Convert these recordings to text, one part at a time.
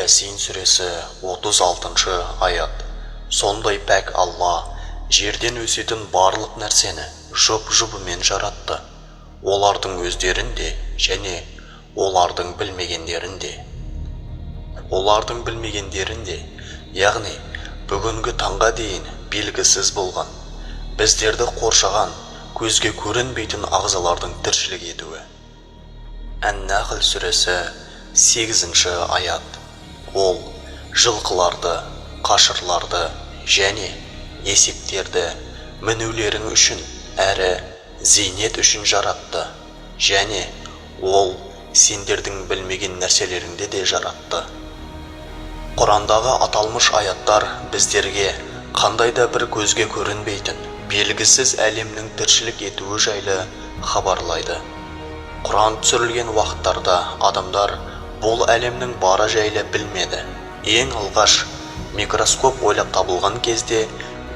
Ясин сүресі 36 аят. Сондай пәк Алла жерден өсетін барлық нәрсені жұп-жұбымен жаратты. Олардың өздерінде және олардың білмегендерінде. Яғни бүгінгі таңға дейін белгісіз болған, біздерді қоршаған, көзге көрінбейтін ағзалардың тіршілік етуі. Ан-Нахл сүресі 8 аят. Ол жылқыларды, қашырларды және есектерді мінулерің үшін әрі зейнет үшін жаратты, және ол сендердің білмеген нәрселеріңді де жаратты. Құрандағы аталмыш аяттар біздерге қандай да бір көзге көрінбейтін, белгісіз әлемнің тіршілік етуі жайлы хабарлайды. Құран түсірілген уақыттарда адамдар бұл әлемнің бары жайлы білмеді. Ең алғаш микроскоп ойлап табылған кезде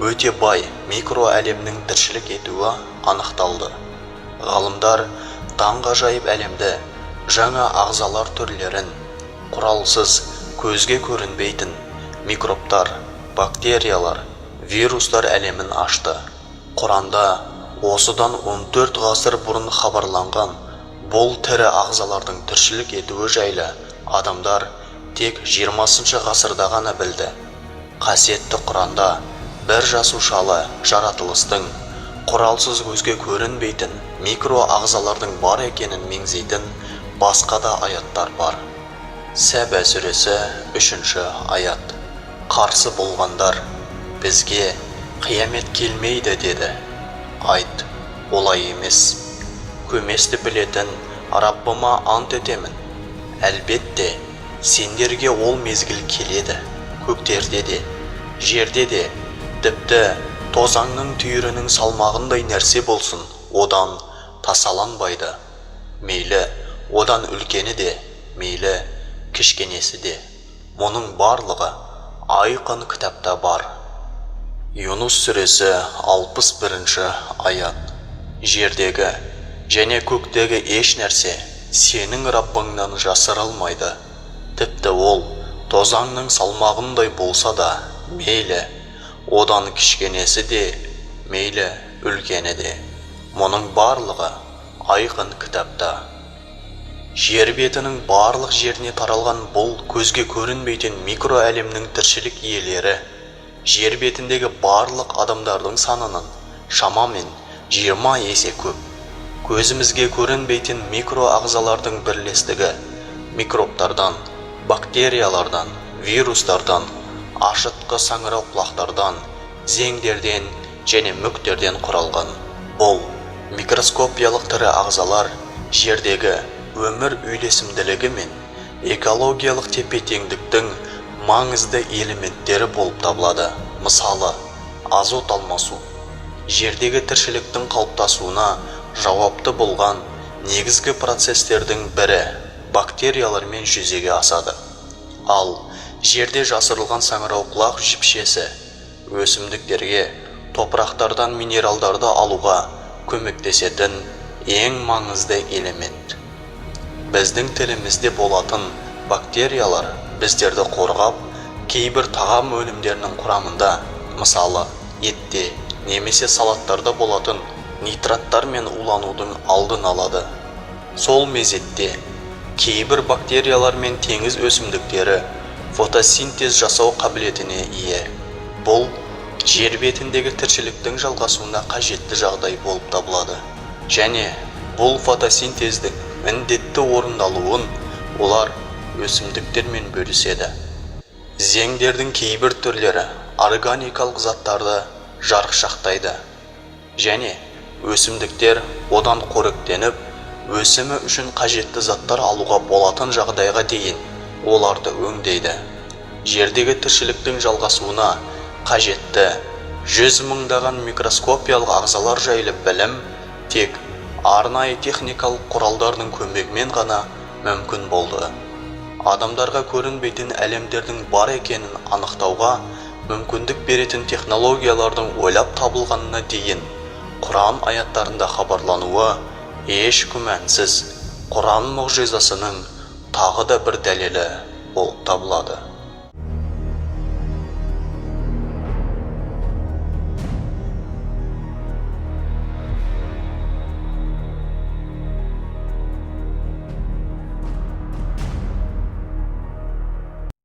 өте бай микро әлемнің тіршілік етуі анықталды. Ғалымдар таңғажайып әлемді, жаңа ағзалар түрлерін, құралсыз, көзге көрінбейтін микробтар, бактериялар, вирустар әлемін ашты. Құранда осыдан 14 ғасыр бұрын хабарланған бұл тірі ағзалардың тіршілік етуі жайлы адамдар тек 20 ғасырда ғана білді. Қасиетті Құранда бір жасушалы жаратылыстың құралсыз көзге көрінбейтін микро ағзалардың бар екенін меңзейтін басқа да аяттар бар. Сәбә сүресі 3 аят. Қарсы болғандар бізге қиямет келмейді деді. Айт, олай емес. Көместі білетін Раббыма ант етемін. Әлбетте, сендерге ол мезгіл келеді. Көктерде де, жерде де, тіпті тозаңның түйірінің салмағындай нәрсе болсын, одан тасаланбайды. Мейлі, одан үлкені де, мейлі, кішкенесі де. Мұның барлығы айқын кітапта бар. Юнус сүресі 61 аят. Жердегі және көктегі еш нәрсе сенің Раббыңнан жасырылмайды. Тіпті ол тозаңның салмағындай болса да, мейлі, одан кішкенесі де, мейлі, үлкені де. Мұның барлығы айқын кітапта. Жер бетінің барлық жеріне таралған бұл көзге көрінбейтін микро әлемнің тіршілік иелері, жер бетіндегі барлық адамдардың санының шамамен 20 есе көп. Көзімізге көрінбейтін микро ағзалардың бірлестігі микробтардан, бактериялардан, вирустардан, ашытқы саңырау құлақтардан, зеңдерден және мүктерден құралған. Бұл микроскопиялық тірі ағзалар жердегі өмір үйлесімділігі мен экологиялық тепе-теңдіктің маңызды элементтері болып табылады. Мысалы, азот алмасу. Жердегі тіршіліктің қалыптасуына жауапты болған негізгі процестердің бірі бактериялармен жүзеге асады. Ал жерде жасырылған саңырауқұлақ жіпшесі өсімдіктерге топырақтардан минералдарды алуға көмектесетін ең маңызды элемент. Біздің тілімізде болатын бактериялар біздерді қорғап, кейбір тағам өнімдерінің құрамында, мысалы, етте немесе салаттарда болатын нитраттар мен уланудың алдын алады. Сол мезетте кейбір бактериялар мен теңіз өсімдіктері фотосинтез жасау қабілетіне ие. Бұл жер бетіндегі тіршіліктің жалғасуына қажетті жағдай болып табылады. Және бұл фотосинтездің міндетті орындалуын олар өсімдіктермен бөліседі. Зеңдердің кейбір түрлері органикалық заттарды жарықшақтайды. Және өсімдіктер одан қоректеніп, өсімі үшін қажетті заттар алуға болатын жағдайға дейін оларды өңдейді. Жердегі тіршіліктің жалғасуына қажетті 100 мыңдаған микроскопиялық ағзалар жайлы білім тек арнайы техникалық құралдардың көмегімен ғана мүмкін болды. Адамдарға көрінбейтін әлемдердің бар екенін анықтауға мүмкіндік беретін технологиялардың ойлап табылғанына дейін Құран аяттарында хабарлануы еш күмәнсіз Құран мұғжизасының тағы да бір дәлелі болып табылады.